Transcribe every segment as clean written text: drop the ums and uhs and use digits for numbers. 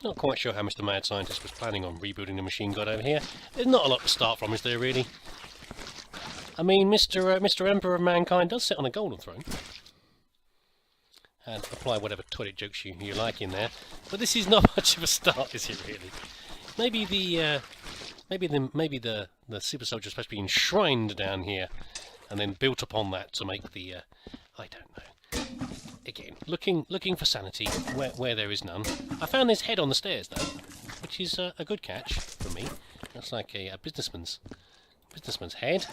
Not quite sure how Mr. Mad Scientist was planning on rebuilding the machine god over here. There's not a lot to start from, is there, really? I mean, Mr. Emperor of Mankind does sit on a golden throne. And apply whatever toilet jokes you like in there. But this is not much of a start, is it, really? Maybe the super soldier is supposed to be enshrined down here, and then built upon that to make the I don't know. Again, looking for sanity where there is none. I found this head on the stairs though, which is a good catch for me. That's like a businessman's head.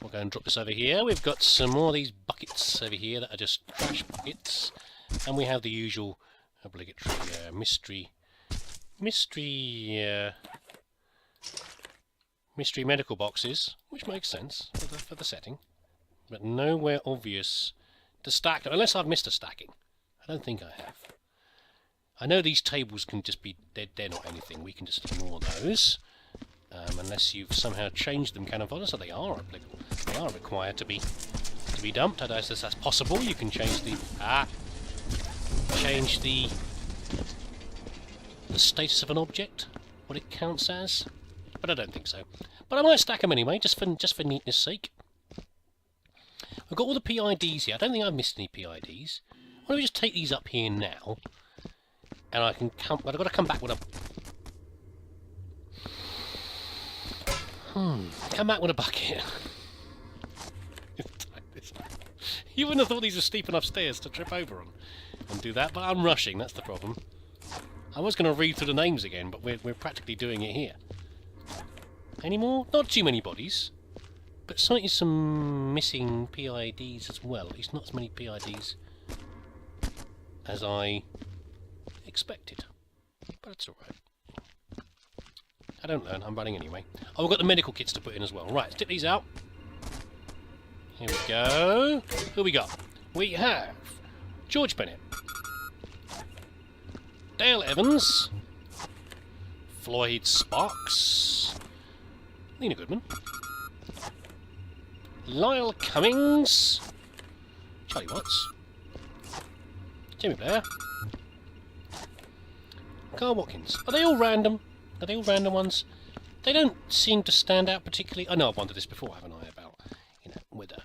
We'll go and drop this over here. We've got some more of these buckets over here that are just trash buckets, and we have the usual obligatory mystery medical boxes, which makes sense for the setting, but nowhere obvious to stack them, unless I've missed a stacking. I don't think I have. I know these tables can just be they're not anything. We can just ignore those, unless you've somehow changed them, Cannon Fodder, so they are applicable. They are required to be dumped. I don't know if that's possible. You can change the status of an object, what it counts as, but I don't think so. But I might stack them anyway, just for neatness sake. I've got all the PIDs here. I don't think I've missed any PIDs. Why don't we just take these up here now, and I can come. But I've got to come back with a. Come back with a bucket. You wouldn't have thought these were steep enough stairs to trip over on and do that, but I'm rushing. That's the problem. I was going to read through the names again, but we're practically doing it here. Any more? Not too many bodies, but certainly some missing PIDs as well. At least not as many PIDs as I expected. But it's alright. I don't learn, I'm running anyway. Oh, we've got the medical kits to put in as well. Right, stick these out. Here we go. Who we got? We have George Bennett, Dale Evans, Floyd Sparks, Lena Goodman, Lyle Cummings, Charlie Watts, Jamie Blair, Carl Watkins. Are they all random? Are they all random ones? They don't seem to stand out particularly. I know I've wondered this before, haven't I? About, you know, whether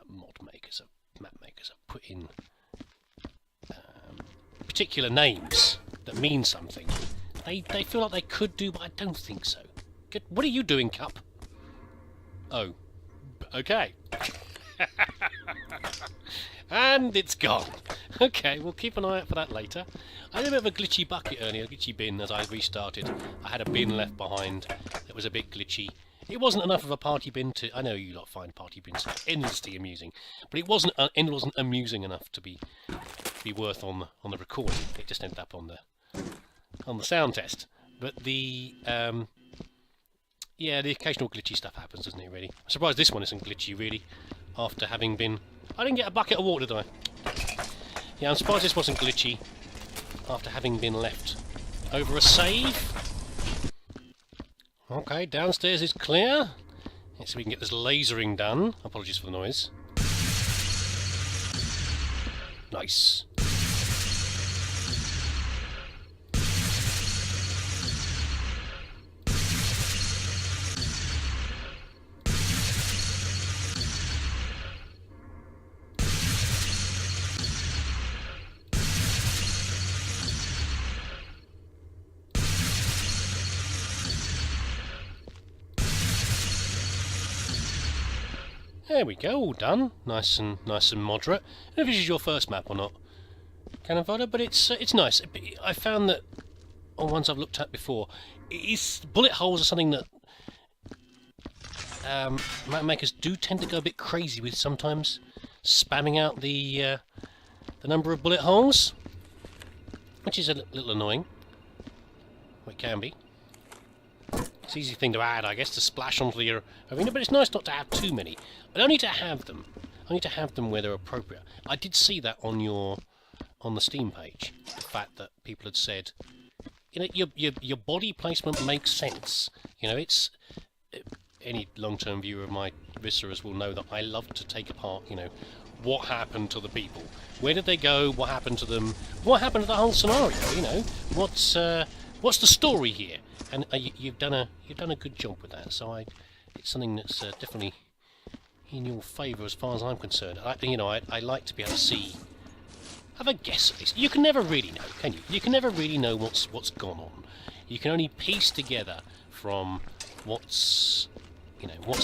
mod makers, map makers have put in particular names that mean something. They feel like they could do, but I don't think so. Good. What are you doing, Cup? Oh, okay. And it's gone. Okay, we'll keep an eye out for that later. I had a bit of a glitchy bucket earlier, a glitchy bin as I restarted. I had a bin left behind that was a bit glitchy. It wasn't enough of a party bin to... I know you lot find party bins endlessly amusing, but it wasn't amusing enough to be worth on the recording. It just ended up on the sound test. But the yeah, the occasional glitchy stuff happens, doesn't it? Really, I'm surprised this one isn't glitchy. Really, after having been... I didn't get a bucket of water, did I? Yeah, I'm surprised this wasn't glitchy after having been left over a save. Okay, downstairs is clear. Let's see if we can get this lasering done. Apologies for the noise. Nice. There we go, all done. Nice and moderate. I don't know if this is your first map or not, Cannon Fodder, but it's nice. I found that on ones I've looked at before, bullet holes are something that map makers do tend to go a bit crazy with sometimes, spamming out the number of bullet holes, which is a little annoying. Well, it can be. It's an easy thing to add, I guess, to splash onto your arena, but it's nice not to have too many. I don't need to have them. I need to have them where they're appropriate. I did see that on the Steam page, the fact that people had said, you know, your body placement makes sense. You know, it's any long-term viewer of my Visceras will know that I love to take apart, you know, what happened to the people. Where did they go? What happened to them? What happened to the whole scenario? You know, what's the story here? And you've done a good job with that. So it's something that's definitely in your favour as far as I'm concerned. I like to be able to see, have a guess at this. You can never really know, can you? You can never really know what's gone on. You can only piece together from what's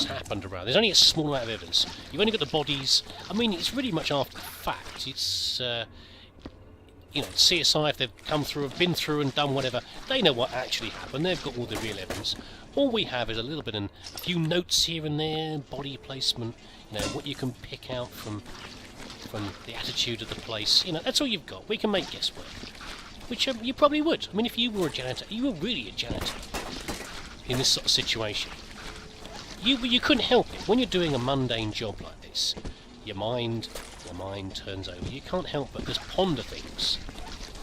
happened around. There's only a small amount of evidence. You've only got the bodies. I mean, it's really much after the fact. It's CSI, if they've come through, have been through and done whatever, they know what actually happened. They've got all the real evidence. All we have is a little bit and a few notes here and there, body placement, what you can pick out from the attitude of the place. That's all you've got. We can make guesswork, which you probably would. I mean, if you were a janitor, you were really a janitor in this sort of situation. You couldn't help it. When you're doing a mundane job like this, your mind turns over. You can't help but just ponder things.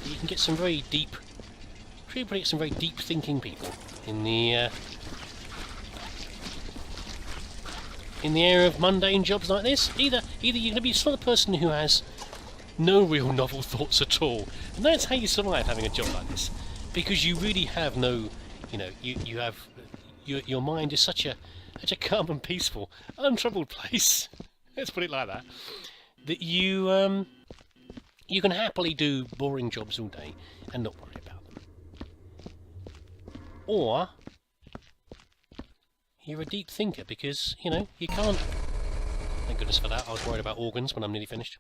You can get some very deep, thinking people in the area of mundane jobs like this. Either you're going to be the sort of person who has no real novel thoughts at all, and that's how you survive having a job like this, because you really have no, you have your mind is such a calm and peaceful, untroubled place. Let's put it like that. That you can happily do boring jobs all day and not worry about them. Or you're a deep thinker because, you can't... Thank goodness for that. I was worried about organs when I'm nearly finished.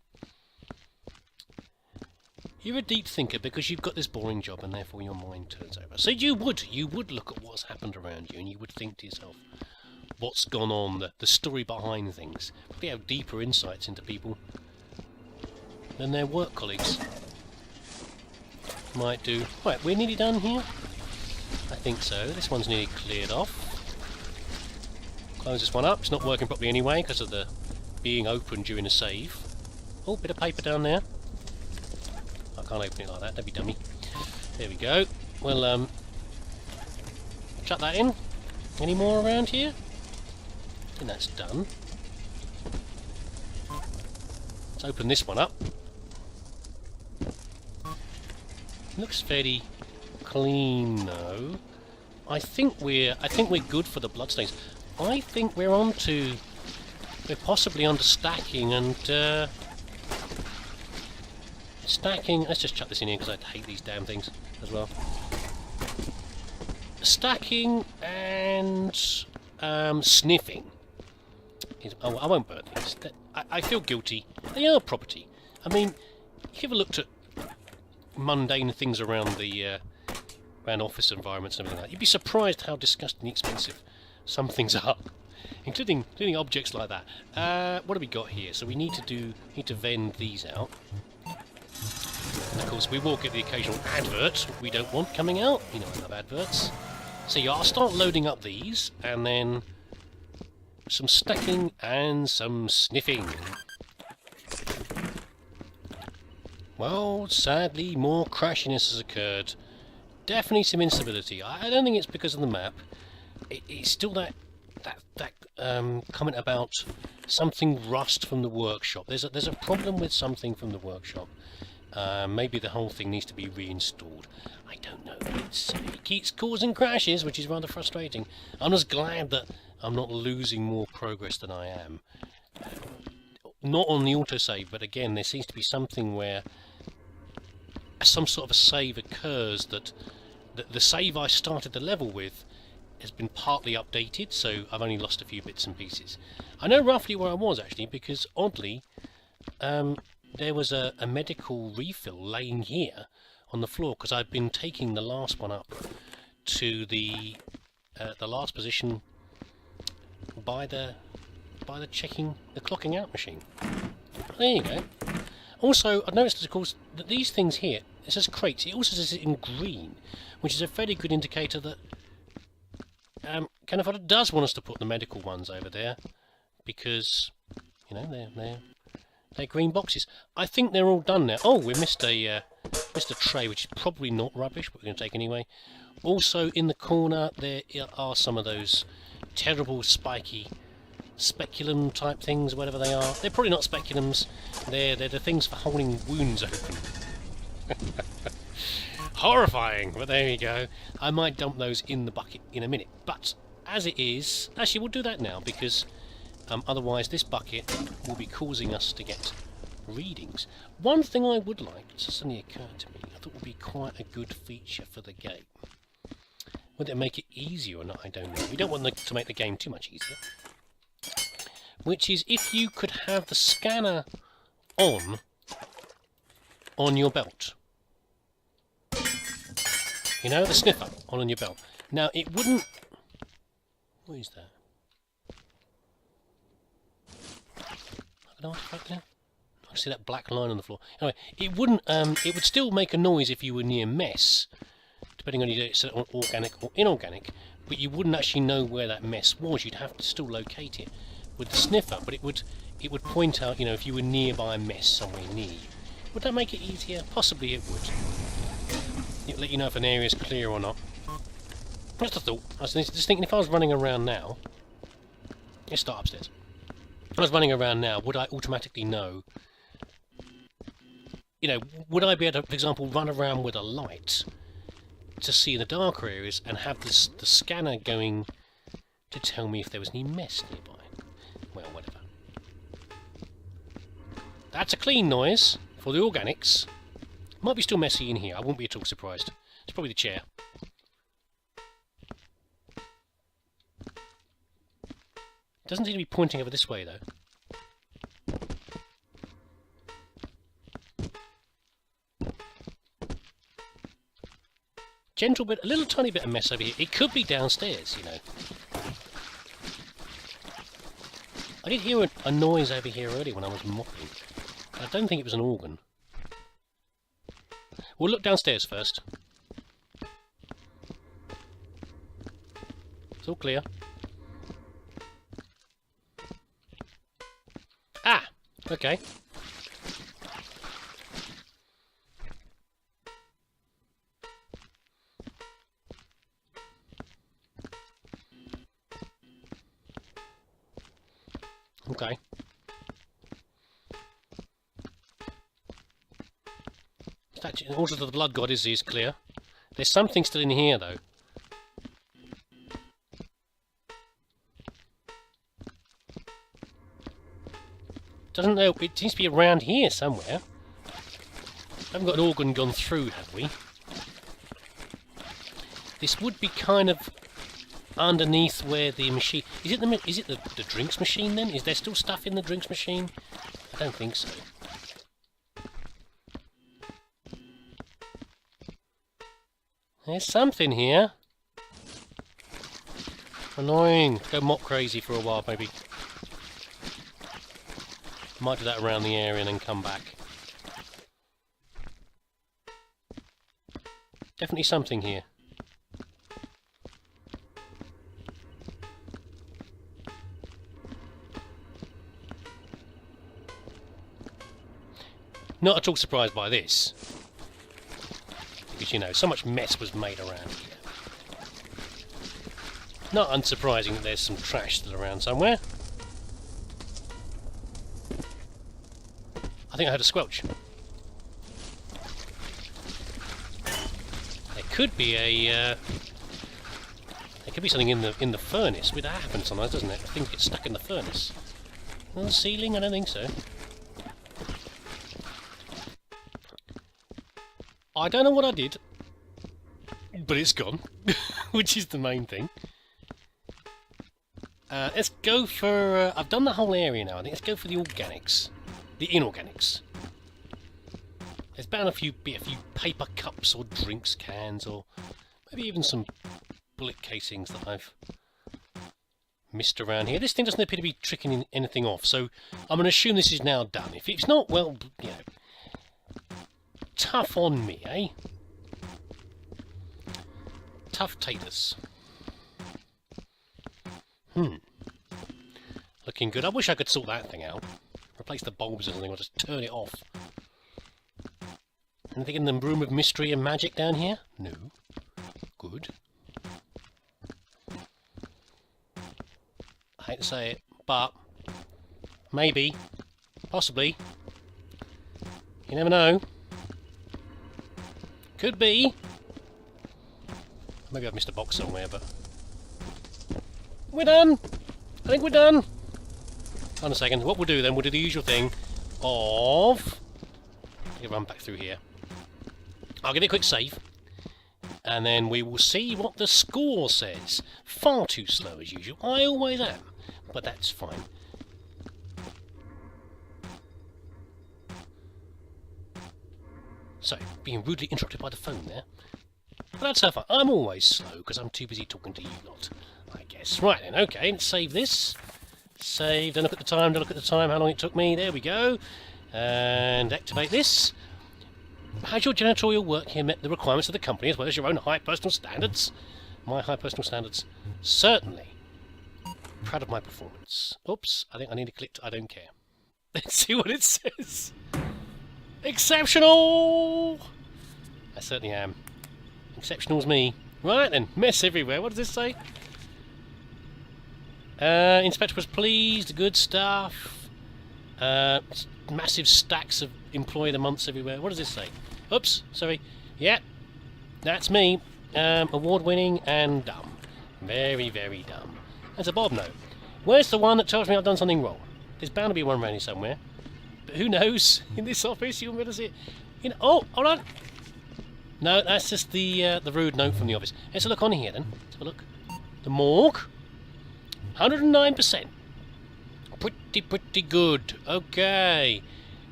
You're a deep thinker because you've got this boring job and therefore your mind turns over. So you would look at what's happened around you and you would think to yourself, what's gone on, the story behind things. Probably have deeper insights into people than their work colleagues might do. Right, we're nearly done here? I think so. This one's nearly cleared off. Close this one up. It's not working properly anyway because of the being open during a save. Oh, bit of paper down there. I can't open it like that. Don't be dummy. There we go. Well, chuck that in. Any more around here? I think that's done. Let's open this one up. Looks fairly clean though. I think we're good for the bloodstains. I think we're possibly onto stacking and stacking. Let's just chuck this in here because I hate these damn things as well. Stacking and sniffing. Oh, I won't burn these. I feel guilty. They are property. I mean, you ever looked at mundane things around the around office environments and everything like that? You'd be surprised how disgustingly expensive some things are, including objects like that. What have we got here? So we need to vend these out. And of course, we will get the occasional advert we don't want coming out. I love adverts. So yeah, I'll start loading up these, and then some stacking and some sniffing. Well, sadly, more crashiness has occurred. Definitely some instability. I don't think it's because of the map. It's still that comment about something rust from the workshop. There's a problem with something from the workshop. Maybe the whole thing needs to be reinstalled. I don't know. It keeps causing crashes, which is rather frustrating. I'm just glad that I'm not losing more progress than I am. Not on the autosave, but again, there seems to be something where some sort of a save occurs that the save I started the level with has been partly updated, so I've only lost a few bits and pieces. I know roughly where I was actually, because oddly, there was a medical refill laying here on the floor, because I'd been taking the last one up to the last position by the clocking out machine. There you go. Also, I've noticed, of course, that these things here, it says crates. It also says it in green, which is a fairly good indicator that Canada does want us to put the medical ones over there, because they're green boxes. I think they're all done now. Oh, we missed a tray, which is probably not rubbish, but we're going to take anyway. Also, in the corner, there are some of those terrible spiky speculum type things, whatever they are. They're probably not speculums. They're the things for holding wounds open. Horrifying, but there you go. I might dump those in the bucket in a minute, but as it is, actually we'll do that now, because otherwise this bucket will be causing us to get readings. One thing I would like, it suddenly occurred to me, I thought would be quite a good feature for the game. Would it make it easier or not, I don't know. We don't want to make the game too much easier. Which is if you could have the scanner on your belt. You know, the sniffer on your belt. Now, it wouldn't... What is that? An artifact there? I see that black line on the floor. Anyway, it wouldn't... it would still make a noise if you were near mess, depending on if it's organic or inorganic, but you wouldn't actually know where that mess was. You'd have to still locate it with the sniffer, but it would point out, you know, if you were nearby a mess somewhere near you. Would that make it easier? Possibly it would. It'll let you know if an area is clear or not. Just a thought. I was just thinking, if I was running around now... Let's start upstairs. If I was running around now, would I automatically know... You know, would I be able to, for example, run around with a light to see the darker areas and have the scanner going to tell me if there was any mess nearby? Well, whatever. That's a clean noise for the organics. Might be still messy in here. I wouldn't be at all surprised. It's probably the chair. Doesn't seem to be pointing over this way, though. Gentle bit, a little tiny bit of mess over here. It could be downstairs, you know. I did hear a noise over here earlier when I was mopping. I don't think it was an organ. We'll look downstairs first. It's all clear. Ah! Okay. Okay. Also, the blood god is clear. There's something still in here, though. Doesn't know. It seems to be around here somewhere. Haven't got an organ gone through, have we? This would be kind of underneath where the machine... Is it the drinks machine, then? Is there still stuff in the drinks machine? I don't think so. There's something here. Annoying. Go mop crazy for a while, maybe. Might do that around the area and then come back. Definitely something here. Not at all surprised by this. Because, you know, so much mess was made around here. Not unsurprising that there's some trash still around somewhere. I think I heard a squelch. There could be a... there could be something in the furnace. That happens sometimes, doesn't it? Things get stuck in the furnace. On the ceiling? I don't think so. I don't know what I did, but it's gone, which is the main thing. Let's go for... I've done the whole area now, I think. Let's go for the organics. The inorganics. There's bound to be a few paper cups or drinks cans, or maybe even some bullet casings that I've missed around here. This thing doesn't appear to be tricking anything off, so I'm going to assume this is now done. If it's not, well, you know... Tough on me, eh? Tough taters. Looking good. I wish I could sort that thing out. Replace the bulbs or something, or just turn it off. Anything in the room of mystery and magic down here? No. Good. I hate to say it, but maybe, possibly, you never know. Could be. Maybe I've missed a box somewhere, but we're done. I think we're done. Hold on a second. What we'll do then, we'll do the usual thing of... Let me run back through here. I'll give it a quick save. And then we will see what the score says. Far too slow as usual. I always am. But that's fine. So, being rudely interrupted by the phone there. But that's so far. I'm always slow because I'm too busy talking to you lot, I guess. Right then, okay, let's save this. Save, don't look at the time, don't look at the time, how long it took me. There we go. And activate this. Has your janitorial work here met the requirements of the company as well as your own high personal standards? My high personal standards? Certainly. Proud of my performance. Oops, I think I need to click I don't care. Let's see what it says. Exceptional! I certainly am. Exceptional's me. Right then, mess everywhere. What does this say? Inspector was pleased, good stuff. Massive stacks of employee of the months everywhere. What does this say? Oops, sorry. Yeah, that's me. Award-winning and dumb. Very, very dumb. There's a Bob note. Where's the one that tells me I've done something wrong? There's bound to be one around here somewhere. But who knows? In this office, you'll be able to see it. You know, oh, hold on. No, that's just the rude note from the office. Let's look on here then. Let's have a look. The morgue. 109%. Pretty good. Okay.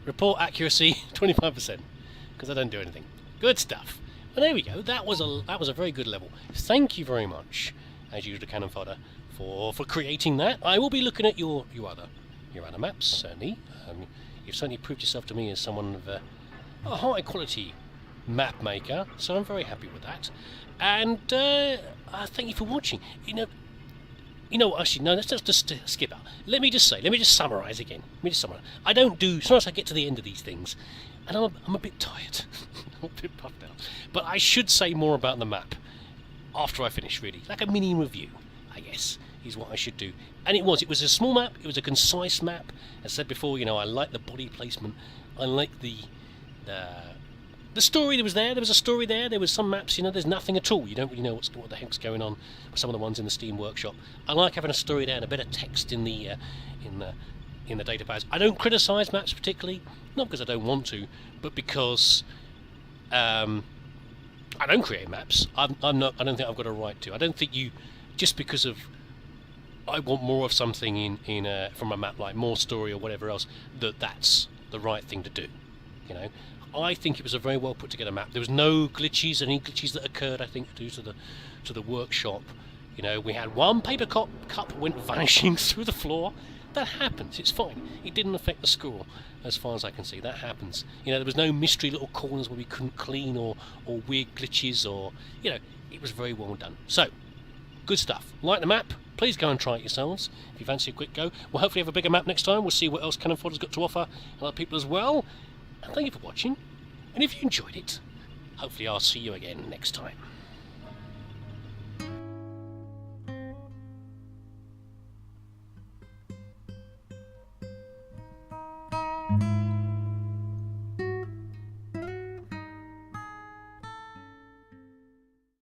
Report accuracy 25%. Because I don't do anything. Good stuff. Well, there we go. That was a very good level. Thank you very much, as usual, Cannon Fodder, for creating that. I will be looking at your other maps, certainly. You've certainly proved yourself to me as someone of a high quality map maker, so I'm very happy with that. And thank you for watching. You know, actually, no, let's just skip out. Let me just summarise again. I don't do, sometimes I get to the end of these things, and I'm a bit tired. I'm a bit puffed out. But I should say more about the map after I finish, really. Like a mini review, I guess, is what I should do. And it was a small map, it was a concise map. As I said before, you know, I like the body placement, I like the story that was there. There was a story there. There was some maps, you know, there's nothing at all. You don't really know what the heck's going on with some of the ones in the Steam Workshop. I like having a story there and a bit of text in the database. I don't criticise maps particularly, not because I don't want to, but because I don't create maps. I don't think I've got a right to. I don't think you, just because of I want more of something from a map, like more story or whatever else, that's the right thing to do. You know, I think it was a very well put together map. There was no glitches, any glitches that occurred, I think, due to the workshop. You know, we had one paper cup went vanishing through the floor. That happens, it's fine. It didn't affect the score, as far as I can see. That happens. You know, there was no mystery little corners where we couldn't clean or weird glitches or, you know, it was very well done. So, good stuff. Like the map, please go and try it yourselves if you fancy a quick go. We'll hopefully have a bigger map next time. We'll see what else Cannon Fodder's got to offer and other people as well. And thank you for watching. And if you enjoyed it, hopefully I'll see you again next time.